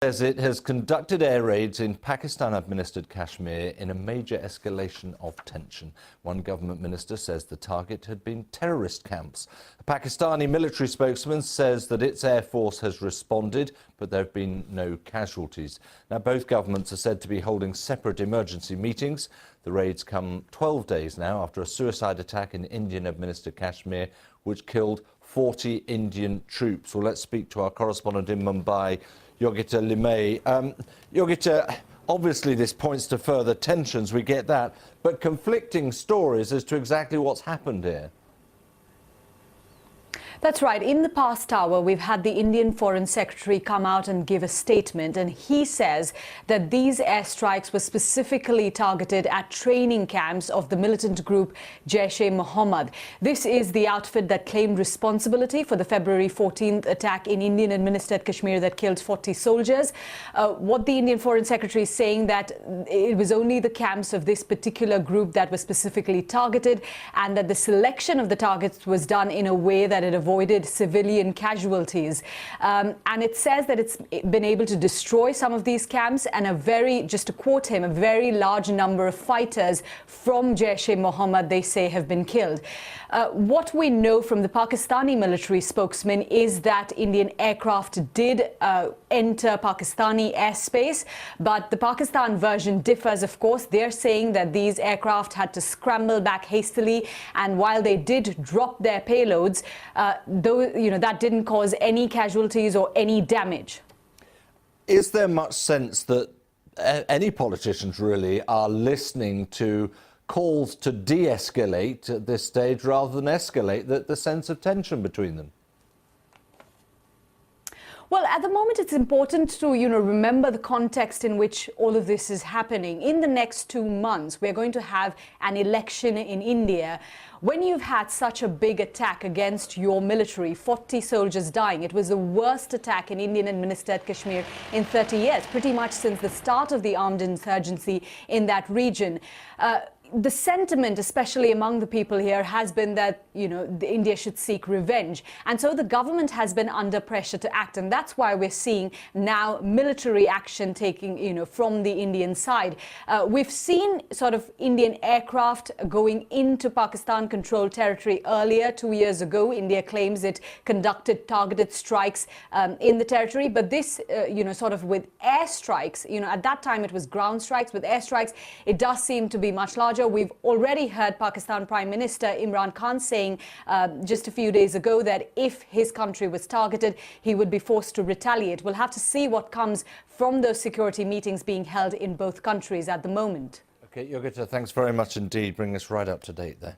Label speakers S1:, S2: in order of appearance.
S1: Says it has conducted air raids in Pakistan-administered Kashmir in a major escalation of tension. One government minister says the target had been terrorist camps. A Pakistani military spokesman says that its air force has responded, but there have been no casualties. Now, both governments are said to be holding separate emergency meetings. The raids come 12 days now after a suicide attack in Indian-administered Kashmir, which killed 40 Indian troops. Well, let's speak to our correspondent in Mumbai, Yogita Limay. Yogita, obviously this points to further tensions, we get that, but conflicting stories as to exactly what's happened here.
S2: That's right. In the past hour, we've had the Indian Foreign Secretary come out and give a statement, and he says that these airstrikes were specifically targeted at training camps of the militant group Jaish-e-Mohammed. This is the outfit that claimed responsibility for the February 14th attack in Indian-administered Kashmir that killed 40 soldiers. What the Indian Foreign Secretary is saying that it was only the camps of this particular group that were specifically targeted, and that the selection of the targets was done in a way that it avoided civilian casualties. And it says that it's been able to destroy some of these camps, and just to quote him, a very large number of fighters from Jaish-e-Mohammed, they say, have been killed. What we know from the Pakistani military spokesman is that Indian aircraft did enter Pakistani airspace, but the Pakistan version differs, of course. They're saying that these aircraft had to scramble back hastily, and while they did drop their payloads, that didn't cause any casualties or any damage.
S1: Is there much sense that any politicians really are listening to calls to de-escalate at this stage rather than escalate, the sense of tension between them?
S2: Well, at the moment, it's important to, remember the context in which all of this is happening. In the next 2 months, we're going to have an election in India. When you've had such a big attack against your military, 40 soldiers dying, it was the worst attack in Indian-administered Kashmir in 30 years, pretty much since the start of the armed insurgency in that region. The sentiment, especially among the people here, has been that, India should seek revenge. And so the government has been under pressure to act. And that's why we're seeing now military action taking, from the Indian side. We've seen sort of Indian aircraft going into Pakistan-controlled territory earlier. 2 years ago, India claims it conducted targeted strikes in the territory. But this, sort of with airstrikes, at that time it was ground strikes. With airstrikes, it does seem to be much larger. We've already heard Pakistan Prime Minister Imran Khan saying just a few days ago that if his country was targeted, he would be forced to retaliate. We'll have to see what comes from those security meetings being held in both countries at the moment.
S1: OK, Yogita, thanks very much indeed. Bring us right up to date there.